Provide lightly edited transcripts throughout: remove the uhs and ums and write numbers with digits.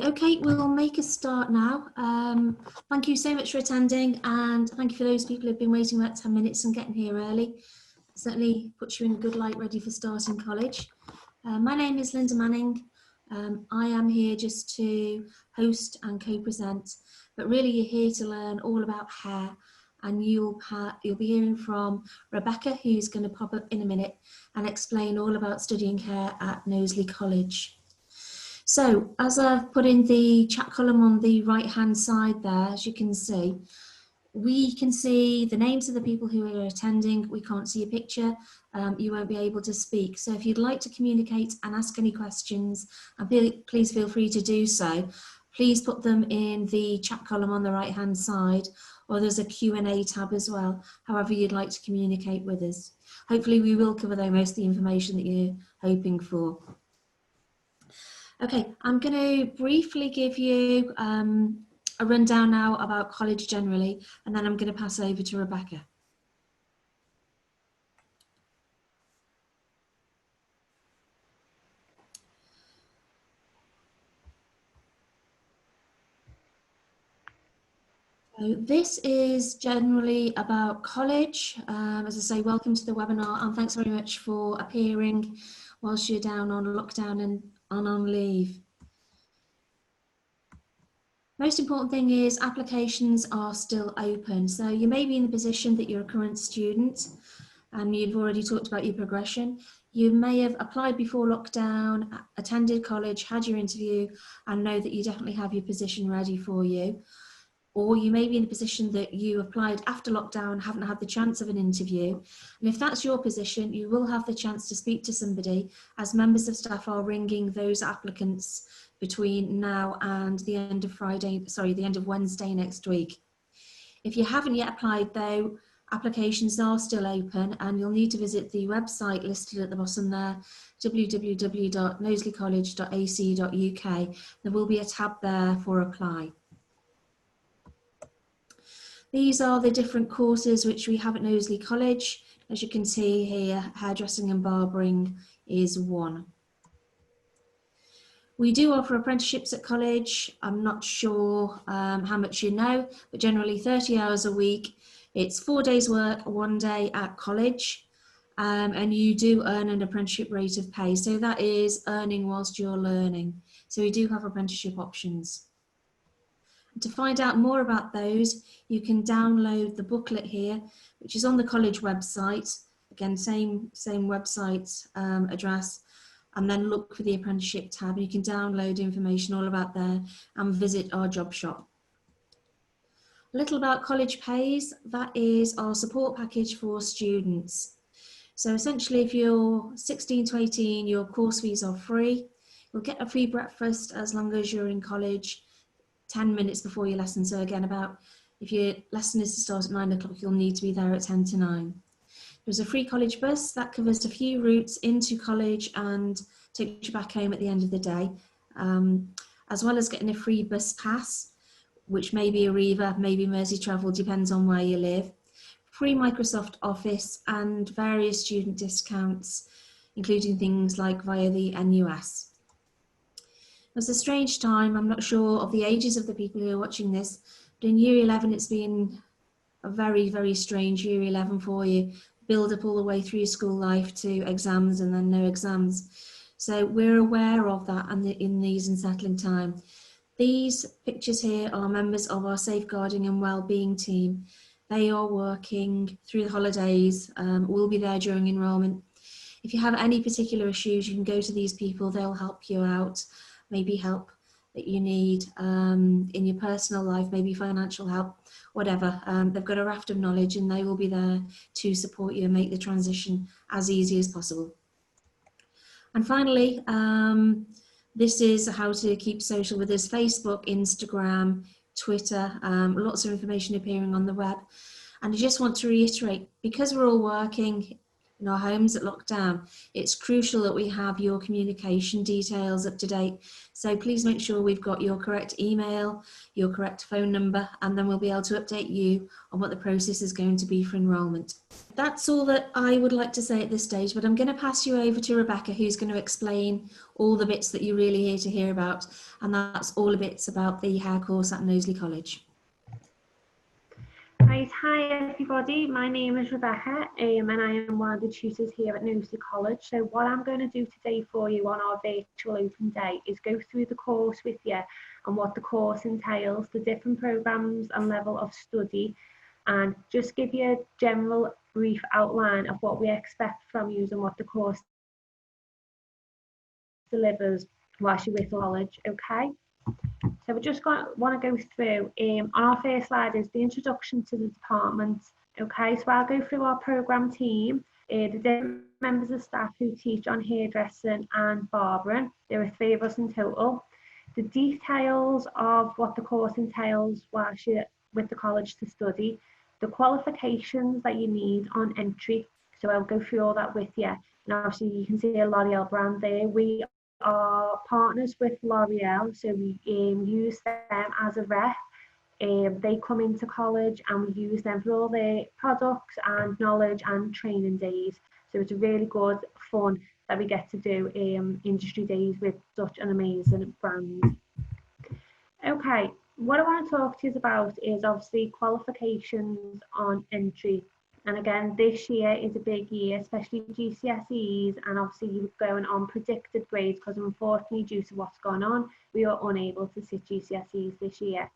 Okay, we'll make a start now. Thank you so much for attending, and thank you for those people who've been waiting about 10 minutes and getting here early. It certainly puts you in a good light ready for starting college. My name is Linda Manning. I am here just to host and co-present, but really you're here to learn all about hair, and you'll be hearing from Rebecca, who's going to pop up in a minute and explain all about studying hair at Knowsley College. So, as I've put in the chat column on the right hand side there, as you can see, we can see the names of the people who are attending. We can't see a picture. You won't be able to speak. So if you'd like to communicate and ask any questions, and please feel free to do so. Please put them in the chat column on the right hand side, or there's a Q&A tab as well, however you'd like to communicate with us. Hopefully we will cover though most of the information that you're hoping for. Okay, I'm going to briefly give you a rundown now about college generally, and then I'm going to pass over to Rebecca. So this is generally about college. As I say, welcome to the webinar, and thanks very much for appearing whilst you're down on lockdown and on leave. Most important thing is applications are still open. So you may be in the position that you're a current student and you've already talked about your progression. You may have applied before lockdown, attended college, had your interview, and know that you definitely have your position ready for you. Or you may be in a position that you applied after lockdown, haven't had the chance of an interview. And if that's your position, you will have the chance to speak to somebody, as members of staff are ringing those applicants between now and the end of Wednesday next week. If you haven't yet applied though, applications are still open, and you'll need to visit the website listed at the bottom there, www.knowsleycollege.ac.uk. There will be a tab there for apply. These are the different courses which we have at Knowsley College. As you can see here, Hairdressing and Barbering is one. We do offer apprenticeships at college. I'm not sure how much you know, but generally 30 hours a week. It's 4 days work, 1 day at college, and you do earn an apprenticeship rate of pay. So that is earning whilst you're learning. So we do have apprenticeship options. To find out more about those, you can download the booklet here, which is on the college website. Again, same website address, and then look for the apprenticeship tab. You can download information all about there and visit our job shop. A little about College Pays. That is our support package for students. So essentially, if you're 16 to 18, your course fees are free. You'll get a free breakfast as long as you're in college 10 minutes before your lesson. So again, if your lesson is to start at 9 o'clock, you'll need to be there at 10 to 9. There's a free college bus that covers a few routes into college and takes you back home at the end of the day, as well as getting a free bus pass, which may be Arriva, maybe Mersey Travel, depends on where you live. Free Microsoft Office and various student discounts, including things like via the NUS. It was a strange time. I'm not sure of the ages of the people who are watching this, but in year 11 it's been a very, very strange year 11 for you. Build up all the way through school life to exams and then no exams. So we're aware of that and in these unsettling times. These pictures here are members of our safeguarding and wellbeing team. They are working through the holidays, will be there during enrolment. If you have any particular issues, you can go to these people, they'll help you out. Maybe help that you need in your personal life, maybe financial help, whatever. They've got a raft of knowledge and they will be there to support you and make the transition as easy as possible. And finally, this is how to keep social with us: Facebook, Instagram, Twitter, lots of information appearing on the web. And I just want to reiterate, because we're all working, in our homes at lockdown, it's crucial that we have your communication details up to date. So please make sure we've got your correct email, your correct phone number, and then we'll be able to update you on what the process is going to be for enrolment. That's all that I would like to say at this stage, but I'm going to pass you over to Rebecca, who's going to explain all the bits that you're really here to hear about, and that's all the bits about the hair course at Knowsley College. Right, hi everybody, my name is Rebecca and I am one of the tutors here at Knowsley College. So what I'm going to do today for you on our virtual open day is go through the course with you and what the course entails, the different programmes and level of study, and just give you a general brief outline of what we expect from you and what the course delivers whilst you're with the college, okay? So we just want to go through, on our first slide is the introduction to the department. Okay, so I'll go through our programme team, the different members of staff who teach on hairdressing and barbering. There are 3 of us in total. The details of what the course entails whilst you're with the college to study, the qualifications that you need on entry. So I'll go through all that with you. And obviously you can see a L'Oreal brand there. We are partners with L'Oreal, so we use them as a rep. They come into college and we use them for all their products and knowledge and training days. So it's really good fun that we get to do industry days with such an amazing brand. Okay, what I want to talk to you about is obviously qualifications on entry. And again, this year is a big year, especially GCSEs, and obviously you're going on predicted grades because unfortunately due to what's gone on, we are unable to sit GCSEs this year.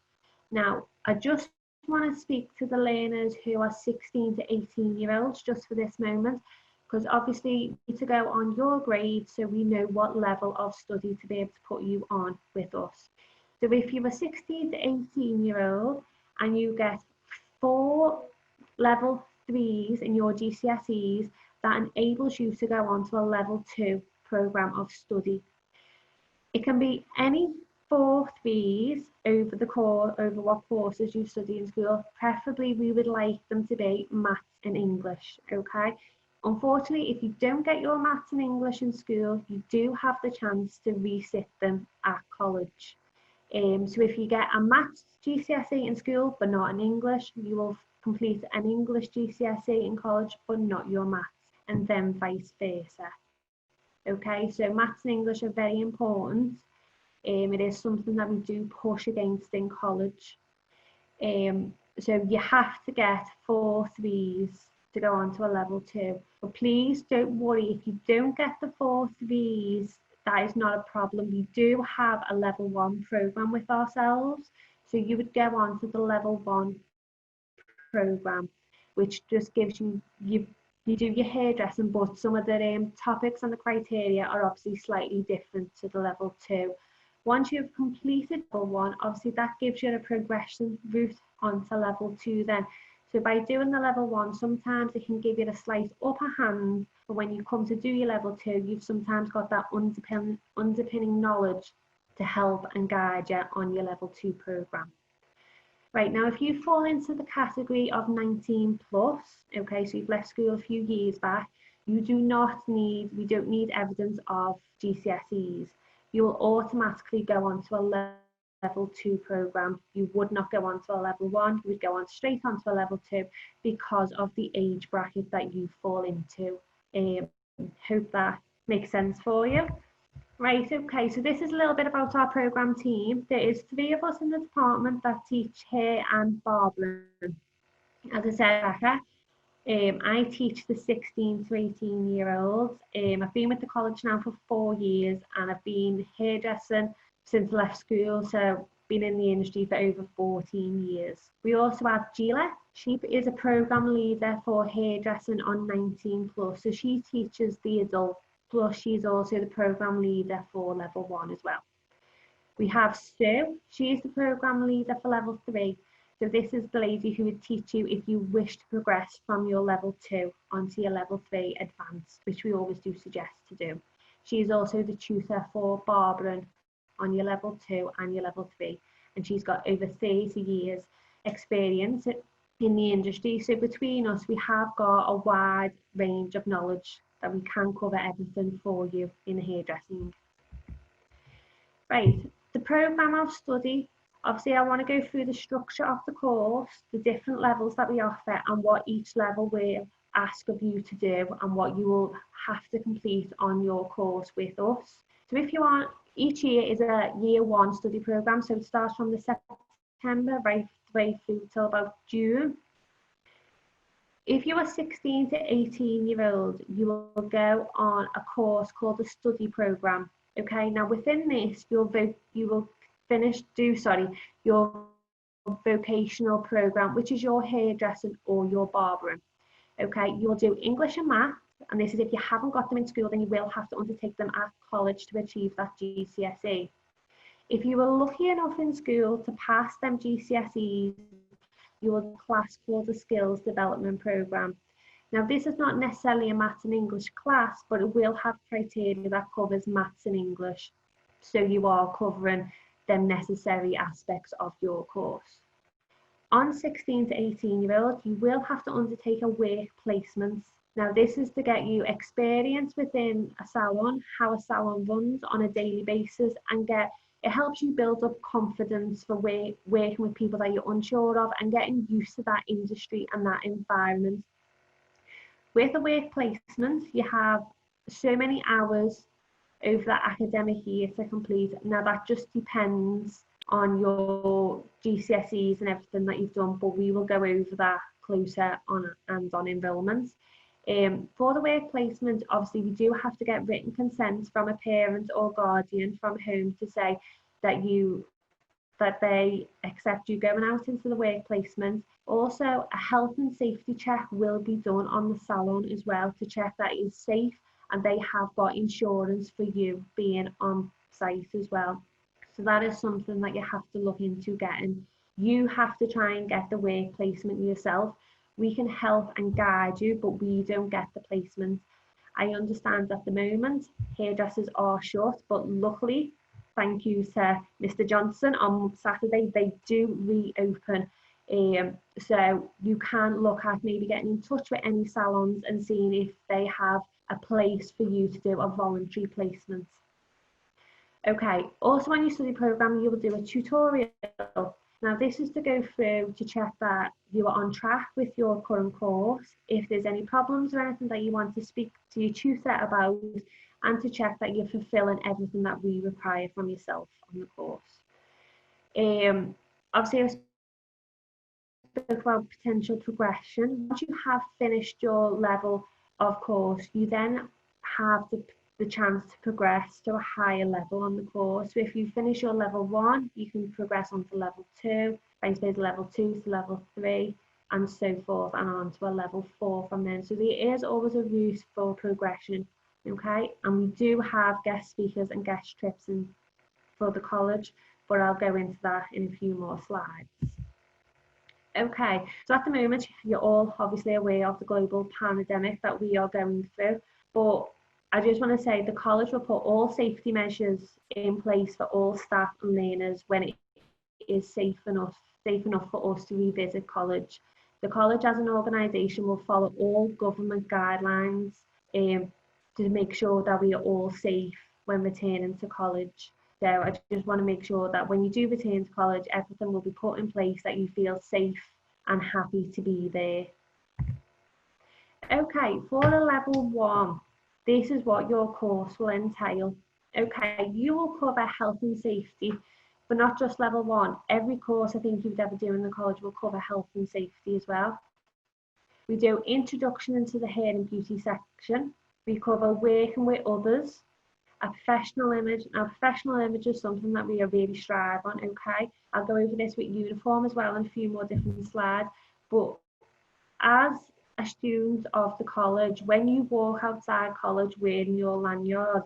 Now, I just want to speak to the learners who are 16 to 18-year-olds just for this moment, because obviously you need to go on your grade so we know what level of study to be able to put you on with us. So if you're a 16 to 18-year-old and you get 4 level 3s in your GCSEs, that enables you to go on to a level 2 programme of study. It can be any 4 3s over what courses you study in school. Preferably we would like them to be maths and English, okay? Unfortunately, if you don't get your maths and English in school, you do have the chance to resit them at college. So if you get a maths GCSE in school but not in English, you will complete an English GCSE in college but not your maths, and then vice versa. Okay, so maths and English are very important. It is something that we do push against in college. So you have to get 4 3s to go on to a level 2. But please don't worry if you don't get the 4 3s. That is not a problem. We do have a level 1 programme with ourselves. So you would go on to the level 1 programme, which just gives you do your hairdressing, but some of the topics and the criteria are obviously slightly different to the level 2. Once you've completed level 1, obviously that gives you a progression route onto level 2 then. So by doing the level 1, sometimes it can give you a slight upper hand, but when you come to do your level 2, you've sometimes got that underpinning knowledge to help and guide you on your level 2 programme. Right, now if you fall into the category of 19 plus, okay, so you've left school a few years back, we don't need evidence of GCSEs. You will automatically go on to a level 2 programme. You would not go on to a level 1, you would go on straight onto a level 2 because of the age bracket that you fall into. Hope that makes sense for you. Right, okay, so this is a little bit about our programme team. There is 3 of us in the department that teach hair and barbering. As I said, Rebecca, I teach the 16 to 18-year-olds. I've been with the college now for 4 years and I've been hairdressing since I left school, so been in the industry for over 14 years. We also have Gila. She is a programme leader for hairdressing on 19 plus, so she teaches the adult, plus she's also the programme leader for level 1 as well. We have Sue. She is the programme leader for level 3. So this is the lady who would teach you if you wish to progress from your level 2 onto your level 3 advanced, which we always do suggest to do. She is also the tutor for barbering on your level 2 and your level 3, and she's got over 30 years experience in the industry. So between us, we have got a wide range of knowledge that we can cover everything for you in hairdressing. Right, the programme of study, obviously I want to go through the structure of the course, the different levels that we offer and what each level will ask of you to do and what you will have to complete on your course with us. So if you want, each year is a year one study programme, so it starts from the September right way through till about June. If you are 16 to 18-year-old, you will go on a course called the study programme. Okay, now within this, you will finish your vocational programme, which is your hairdressing or your barbering. Okay, you'll do English and maths, and this is if you haven't got them in school, then you will have to undertake them at college to achieve that GCSE. If you were lucky enough in school to pass them GCSEs, you will class called the Skills Development Programme. Now, this is not necessarily a maths and English class, but it will have criteria that covers maths and English. So you are covering the necessary aspects of your course. On 16 to 18-year-old, you will have to undertake a work placement. Now, this is to get you experience within a salon, how a salon runs on a daily basis, and it helps you build up confidence for working with people that you're unsure of and getting used to that industry and that environment. With a work placement, you have so many hours over that academic year to complete. Now that just depends on your GCSEs and everything that you've done, but we will go over that closer on enrolment. For the work placement, obviously we do have to get written consent from a parent or guardian from home to say that they accept you going out into the work placement. Also, a health and safety check will be done on the salon as well to check that it's safe and they have got insurance for you being on site as well. So that is something that you have to look into getting. You have to try and get the work placement yourself. We can help and guide you, but we don't get the placement. I understand at the moment hairdressers are shut, but luckily, thank you to Mr. Johnson, on Saturday they do reopen. So you can look at maybe getting in touch with any salons and seeing if they have a place for you to do a voluntary placement. Okay, also on your study programme, you will do a tutorial. Now this is to go through to check that you are on track with your current course, if there's any problems or anything that you want to speak to your tutor about, and to check that you're fulfilling everything that we require from yourself on the course. Obviously, I spoke about potential progression. Once you have finished your level of course, you then have the chance to progress to a higher level on the course. So if you finish your level 1, you can progress on to level 2, vice versa, level 2 to level 3, and so forth, and on to a level 4 from then. So there is always a route for progression, okay? And we do have guest speakers and guest trips for the college, but I'll go into that in a few more slides. Okay, so at the moment, you're all obviously aware of the global pandemic that we are going through, but I just want to say the college will put all safety measures in place for all staff and learners when it is safe enough for us to revisit college. The college as an organisation will follow all government guidelines to make sure that we are all safe when returning to college. So I just want to make sure that when you do return to college, everything will be put in place that you feel safe and happy to be there. Okay, for the level 1, this is what your course will entail. Okay, you will cover health and safety, but not just level 1. Every course I think you would ever do in the college will cover health and safety as well. We do introduction into the hair and beauty section. We cover working with others. A professional image. Now, professional image is something that we are really strive on, okay? I'll go over this with uniform as well in a few more different slides. But as a student of the college, when you walk outside college wearing your lanyard,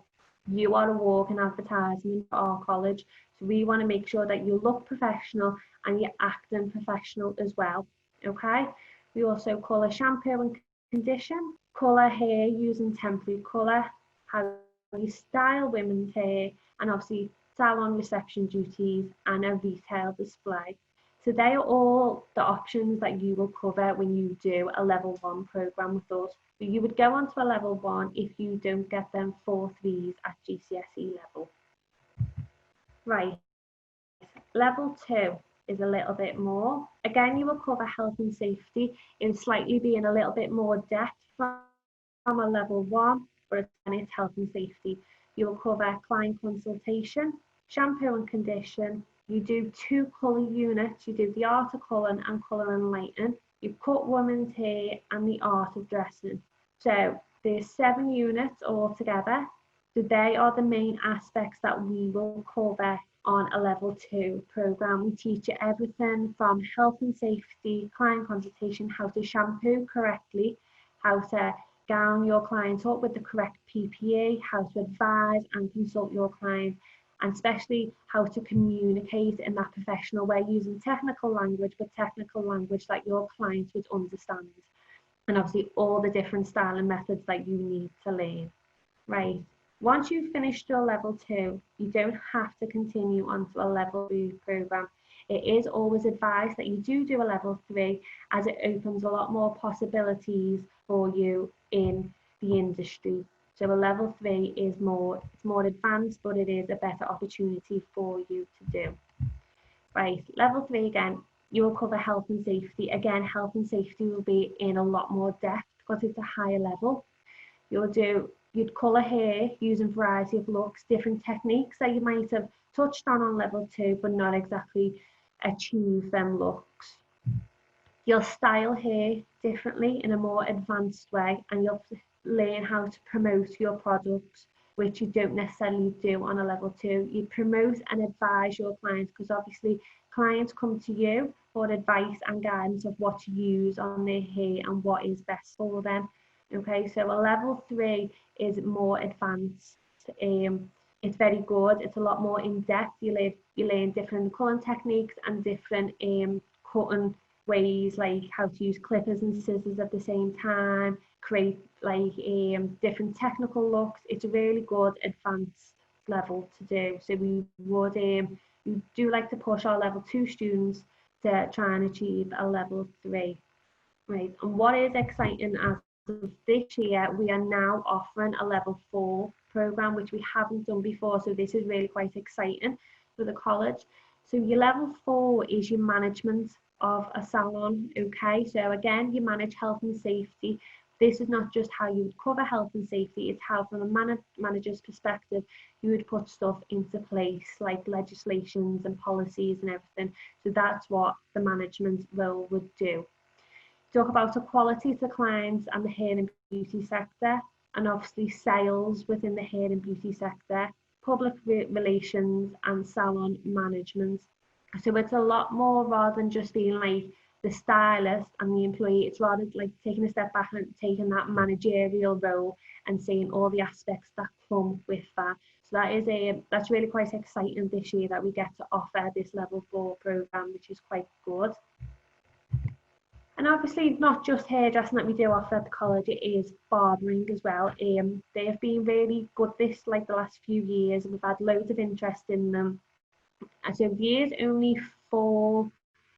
you are a walking advertisement for our college. So we want to make sure that you look professional and you're acting professional as well, okay? We also colour, shampoo and condition, colour hair using temporary colour, how you style women's hair, and obviously salon reception duties and a retail display. So they are all the options that you will cover when you do a level 1 program with us. So you would go on to a level 1 if you don't get them 4 3s at GCSE level. Right, level 2 is a little bit more. Again, you will cover health and safety. It will slightly be in a little bit more depth from a level 1, but it's health and safety. You will cover client consultation, shampoo and condition. You do 2 colour units. You do the art of colouring and colour and lighting. You cut women's hair and the art of dressing. So there's 7 units altogether. So they are the main aspects that we will cover on a level 2 program. We teach you everything from health and safety, client consultation, how to shampoo correctly, how to gown your client up with the correct PPE, how to advise and consult your client, and especially how to communicate in that professional way using technical language, but technical language that your client would understand. And obviously all the different styling methods that you need to learn. Right. Once you've finished your level 2, you don't have to continue onto a level 3 program. It is always advised that you do a level 3, as it opens a lot more possibilities for you in the industry. So a level 3 is more advanced, but it is a better opportunity for you to do. Right, level 3 again, you will cover health and safety. Again, health and safety will be in a lot more depth because it's a higher level. You'd colour hair using a variety of looks, different techniques that you might have touched on level 2, but not exactly achieve them looks. You'll style hair differently in a more advanced way, and you'll learn how to promote your products, which you don't necessarily do on a level 2. You promote and advise your clients, because obviously clients come to you for advice and guidance of what to use on their hair and what is best for them. Okay, so a level 3 is more advanced. It's very good. It's a lot more in depth. You learn different cutting techniques and different cutting ways, like how to use clippers and scissors at the same time, create like different technical looks. It's a really good advanced level to do. So we do like to push our level 2 students to try and achieve a level 3. Right, and what is exciting as of this year, we are now offering a level 4 program, which we haven't done before. So this is really quite exciting for the college. So your level 4 is your management of a salon. Okay, so again, you manage health and safety. This is not just how you would cover health and safety, it's how from a manager's perspective you would put stuff into place, like legislations and policies and everything. So that's what the management role would do. Talk about equality to clients and the hair and beauty sector, and obviously sales within the hair and beauty sector, public relations and salon management. So it's a lot more, rather than just being like the stylist and the employee, it's rather like taking a step back and taking that managerial role and seeing all the aspects that come with that. So that's really quite exciting this year, that we get to offer this level 4 program, which is quite good. And obviously not just hairdressing that we do offer at the college, it is barbering as well. They have been really good the last few years, and we've had loads of interest in them. And so there's only 4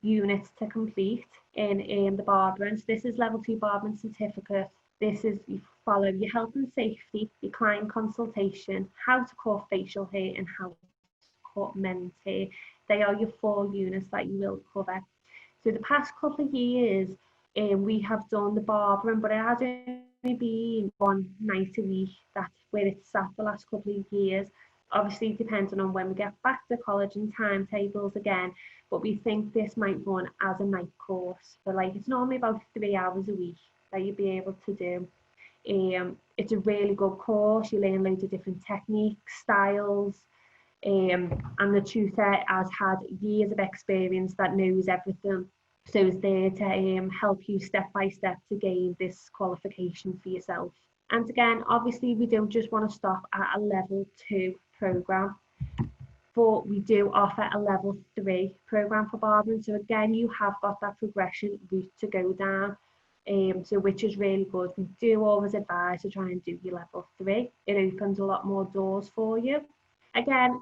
units to complete in the barbering. So this is level 2 barbering certificate. This is, you follow your health and safety, your client consultation, how to cut facial hair and how to cut men's hair. They are your 4 units that you will cover. So the past couple of years, we have done the barbering, but it has only been 1 night a week. That's where it's sat the last couple of years. Obviously, depending on when we get back to college and timetables again, but we think this might run as a night course. But it's normally about 3 hours a week that you'll be able to do. It's a really good course. You learn loads of different techniques, styles, and the tutor has had years of experience that knows everything, so is there to help you step by step to gain this qualification for yourself. And again, obviously we don't just want to stop at a level 2 program, but we do offer a level 3 program for barbering. So again, you have got that progression route to go down, so which is really good. We do always advise to try and do your level 3. It opens a lot more doors for you. Again,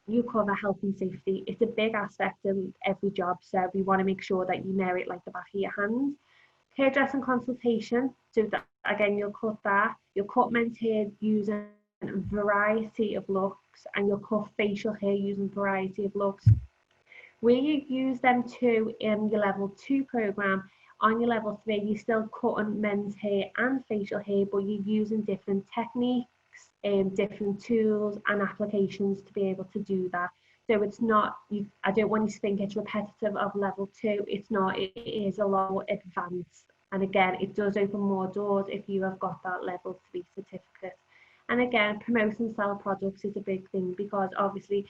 you cover health and safety. It's a big aspect in every job, so we want to make sure that you know it like the back of your hand. Hairdressing consultation, so that again you'll cut men's hair using a variety of looks, and you'll cut facial hair using a variety of looks. Where you use them two in your level 2 program, on your level 3 you're still cutting men's hair and facial hair, but you're using different techniques, different tools and applications to be able to do that. So it's not, I don't want you to think it's repetitive of level 2. It's not, it is a lot more advanced. And again, it does open more doors if you have got that level 3 certificate. And again, promote and sell products is a big thing, because obviously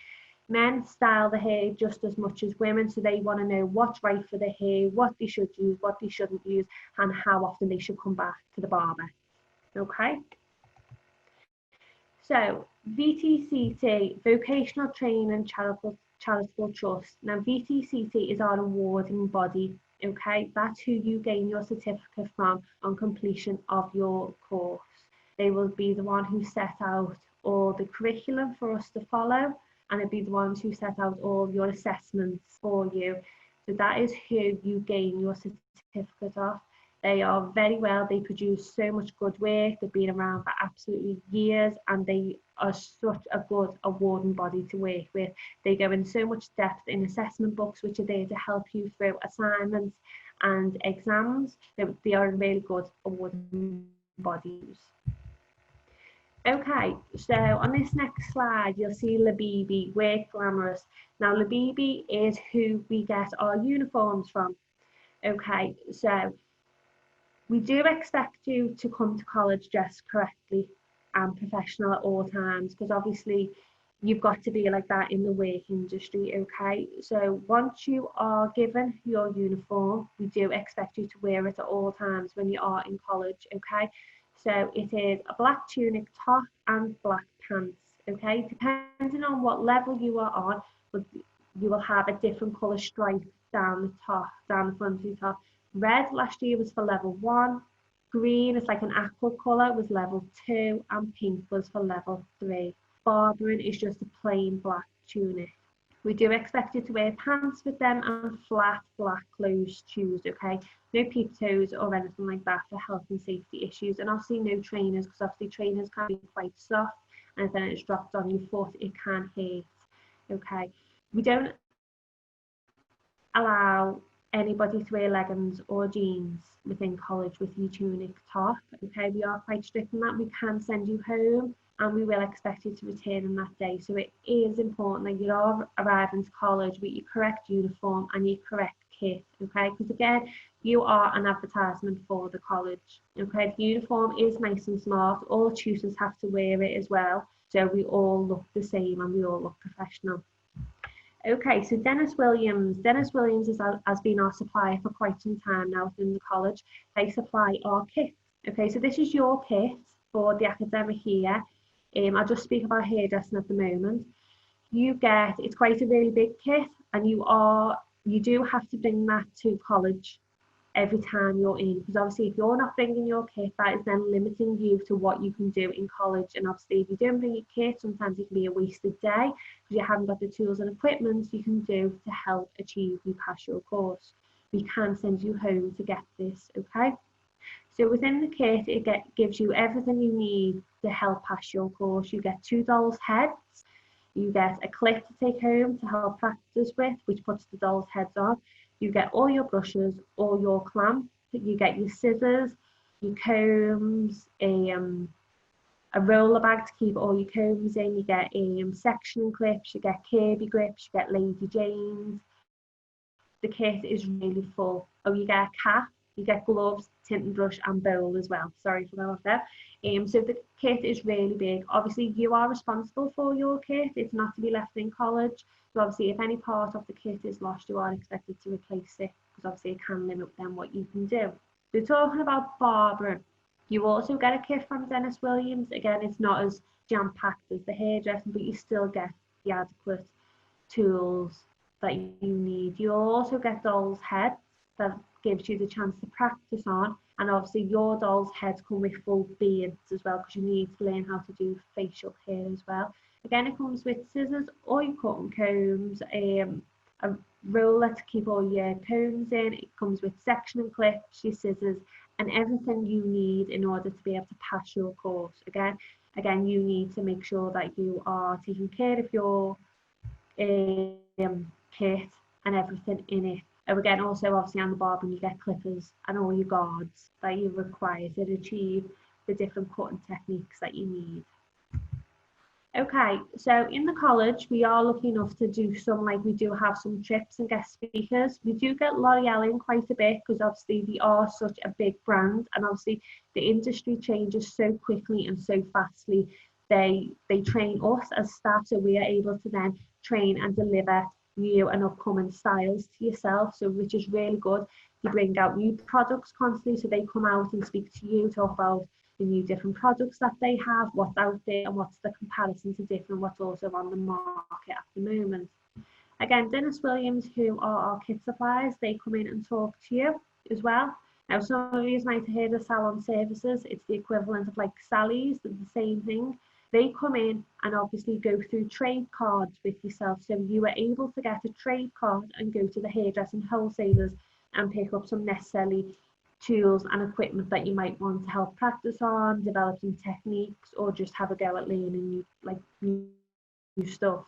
men style the hair just as much as women, so they want to know what's right for the hair, what they should use, what they shouldn't use, and how often they should come back to the barber. Okay. So VTCT, Vocational Training Charitable Trust. Now VTCT is our awarding body. Okay, that's who you gain your certificate from on completion of your course. They will be the one who set out all the curriculum for us to follow, and it'll be the ones who set out all your assessments for you. So that is who you gain your certificate of. They are very well, they produce so much good work, they've been around for absolutely years, and they are such a good awarding body to work with. They go in so much depth in assessment books, which are there to help you through assignments and exams. They are really good awarding bodies. Okay, so on this next slide, you'll see Labibi, Work Glamorous. Now, Labibi is who we get our uniforms from. Okay, so we do expect you to come to college dressed correctly and professional at all times, because obviously you've got to be like that in the work industry. Okay, so once you are given your uniform, we do expect you to wear it at all times when you are in college. Okay, so it is a black tunic top and black pants. Okay, depending on what level you are on, you will have a different colour stripe down the top, down the front of the top. Red last year was for level 1, green is like an aqua colour was level 2, and pink was for level 3. Barbering is just a plain black tunic. We do expect you to wear pants with them and flat black closed shoes, okay? No peep toes or anything like that for health and safety issues, and obviously no trainers, because obviously trainers can be quite soft, and if then it's dropped on your foot it can hurt, okay? We don't allow anybody to wear leggings or jeans within college with your tunic top. Okay, we are quite strict on that. We can send you home, and we will expect you to return on that day. So it is important that you are arriving to college with your correct uniform and your correct kit. Okay, because again, you are an advertisement for the college. Okay, the uniform is nice and smart. All tutors have to wear it as well, so we all look the same and we all look professional. Okay, so Dennis Williams has been our supplier for quite some time now within the college. They supply our kit. Okay, so this is your kit for the academic year. I'll just speak about hairdressing at the moment. It's quite a really big kit, and you do have to bring that to college every time you're in, because obviously if you're not bringing your kit, that is then limiting you to what you can do in college. And obviously if you don't bring your kit, sometimes it can be a wasted day because you haven't got the tools and equipment you can do to help achieve you pass your course. We can send you home to get this. Okay, so within the kit it gives you everything you need to help pass your course. You get 2 doll's heads, you get a clip to take home to help practice with, which puts the doll's heads on. You get all your brushes, all your clamp, you get your scissors, your combs, a roller bag to keep all your combs in, you get section clips, you get Kirby grips, you get Lady Janes. The kit is really full. Oh, you get a cap, you get gloves, tinting brush and bowl as well. Sorry for that off there. So the kit is really big. Obviously you are responsible for your kit. It's not to be left in college. So obviously if any part of the kit is lost, you are expected to replace it, because obviously it can limit then what you can do. So talking about barbering, you also get a kit from Dennis Williams. Again, it's not as jam-packed as the hairdressing, but you still get the adequate tools that you need. You'll also get doll's heads that gives you the chance to practice on. And obviously your doll's heads come with full beards as well, because you need to learn how to do facial hair as well. Again, it comes with scissors, oil cutting combs, a roller to keep all your combs in. It comes with sectioning clips, your scissors, and everything you need in order to be able to pass your course. Again, you need to make sure that you are taking care of your kit and everything in it. And again, also obviously on the barbering, you get clippers and all your guards that you require to achieve the different cutting techniques that you need. Okay, so in the college, we are lucky enough to do we do have some trips and guest speakers. We do get L'Oreal in quite a bit, because obviously they are such a big brand, and obviously the industry changes so quickly and so fastly. They train us as staff, so we are able to then train and deliver new and upcoming styles to yourself, so which is really good. They bring out new products constantly, so they come out and speak to you, talk about the new different products that they have, what's out there, and what's the comparison to different what's also on the market at the moment. Again, Dennis Williams, who are our kit suppliers, they come in and talk to you as well. Now, some of you might have heard of salon services. It's the equivalent of like Sally's, the same thing. They come in and obviously go through trade cards with yourself, so you are able to get a trade card and go to the hairdressing wholesalers and pick up some necessary tools and equipment that you might want to help practice on, develop some techniques, or just have a go at learning new stuff.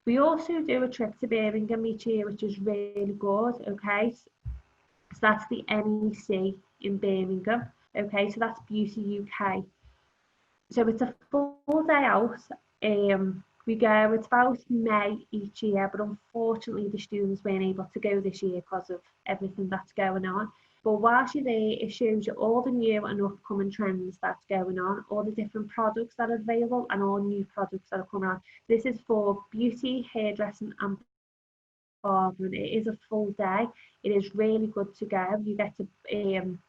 We also do a trip to Birmingham each year, which is really good. Okay, so that's the NEC in Birmingham. Okay, so that's Beauty UK. So it's a full day out. We go, it's about May each year, but unfortunately the students weren't able to go this year because of everything that's going on. But whilst you're there, it shows you all the new and upcoming trends that's going on, all the different products that are available, and all new products that are coming on. This is for beauty, hairdressing and barbering. It is a full day. It is really good to go. You get to,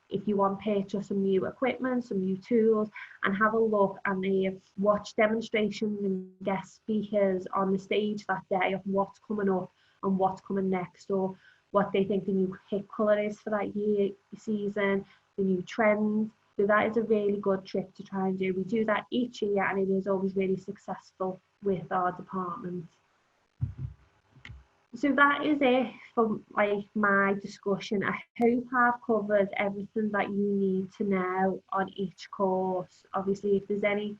if you want, purchase some new equipment, some new tools, and have a look and watch demonstrations and guest speakers on the stage that day of what's coming up and what's coming next, or what they think the new hit colour is for that year, season, the new trends. So that is a really good trip to try and do. We do that each year, and it is always really successful with our department. So that is it for my discussion. I hope I've covered everything that you need to know on each course. Obviously, if there's any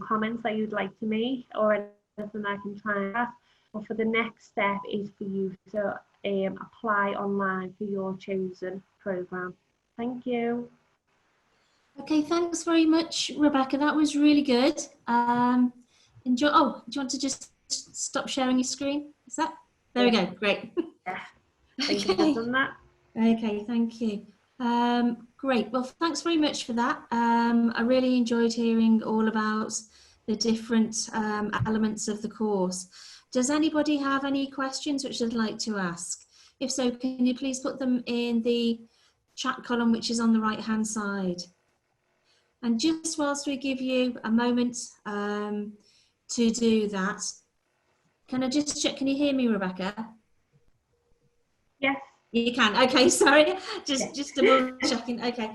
comments that you'd like to make or anything I can try and ask, but for the next step is for you to apply online for your chosen programme. Thank you. Okay, thanks very much, Rebecca. That was really good. Do you want to just stop sharing your screen? Is that? There we go. Great. Yeah, I think I've done that. Okay, thank you. Great. Well, thanks very much for that. I really enjoyed hearing all about the different elements of the course. Does anybody have any questions which they'd like to ask? If so, can you please put them in the chat column, which is on the right-hand side? And just whilst we give you a moment to do that, can I just check, can you hear me, Rebecca? Yes. You can. Okay, sorry, just double checking. Okay,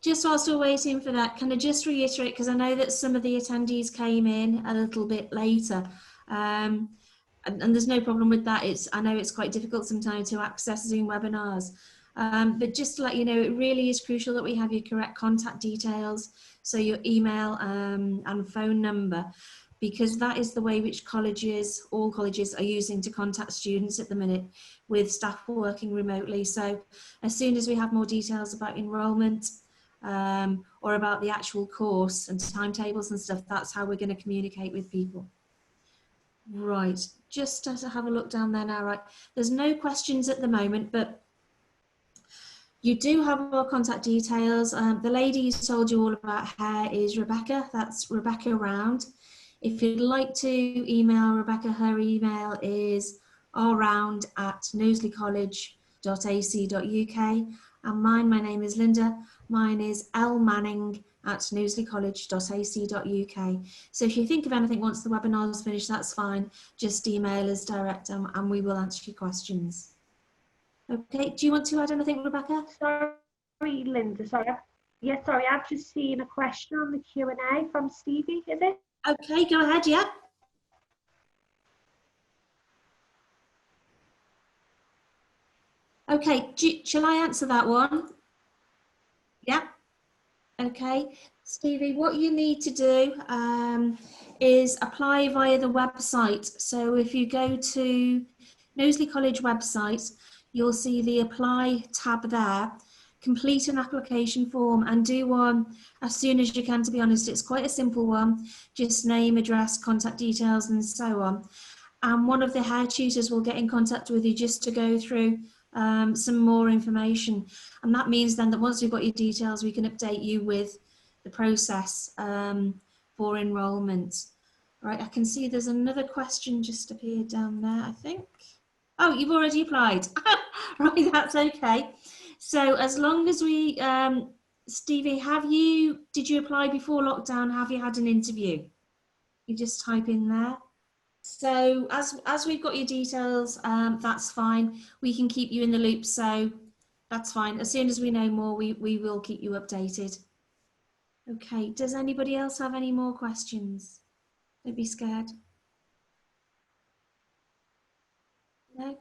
just whilst we're waiting for that, can I just reiterate, because I know that some of the attendees came in a little bit later, and there's no problem with that. I know it's quite difficult sometimes to access Zoom webinars, but just to let you know, it really is crucial that we have your correct contact details, so your email and phone number, because that is the way which all colleges are using to contact students at the minute, with staff working remotely. So as soon as we have more details about enrolment or about the actual course and timetables and stuff, that's how we're going to communicate with people. Right, just to have a look down there now. Right, there's no questions at the moment, but you do have our contact details. The lady who told you all about hair is Rebecca. That's Rebecca Round. If you'd like to email Rebecca, her email is rround@knowsleycollege.ac.uk, and my name is Linda. Mine is lmanning@knowsleycollege.ac.uk. So if you think of anything once the webinar is finished, that's fine. Just email us direct and we will answer your questions. Okay, do you want to add anything, Rebecca? Sorry, Sorry, Linda, sorry. Yeah, sorry, I've just seen a question on the Q&A from Stevie, is it? Okay, go ahead, yeah. Okay, shall I answer that one? Yeah. Okay, Stevie, what you need to do is apply via the website. So if you go to Knowsley College website, you'll see the apply tab there. Complete an application form and do one as soon as you can, to be honest. It's quite a simple one, just name, address, contact details and so on. And one of the hair tutors will get in contact with you just to go through some more information. And that means then that once we've got your details, we can update you with the process for enrolment. Right, I can see there's another question just appeared down there, I think. Oh, you've already applied. Right, that's okay. So as long as we, Stevie, did you apply before lockdown? Have you had an interview? You just type in there. So as we've got your details, that's fine. We can keep you in the loop, so that's fine. As soon as we know more, we will keep you updated. Okay, does anybody else have any more questions? Don't be scared. No?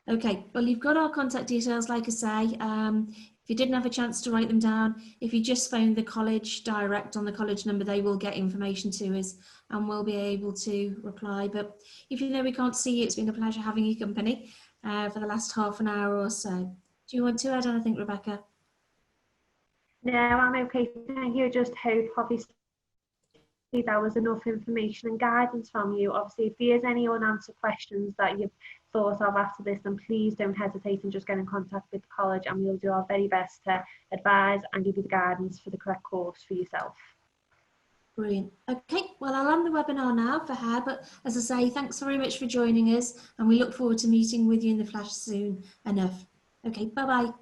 Okay, well, you've got our contact details, like I say. If you didn't have a chance to write them down, if you just phone the college direct on the college number, they will get information to us and we'll be able to reply. But if you know we can't see you, it's been a pleasure having you company for the last half an hour or so. Do you want to add anything, Rebecca? No, I'm okay, thank you. Just hope, obviously, that was enough information and guidance from you. Obviously, if there's any unanswered questions that you've thought of after this, then please don't hesitate and just get in contact with the college and we'll do our very best to advise and give you the guidance for the correct course for yourself. Brilliant. Okay, well, I'll end the webinar now for hair, but as I say, thanks very much for joining us and we look forward to meeting with you in the flesh soon enough. Okay, bye-bye.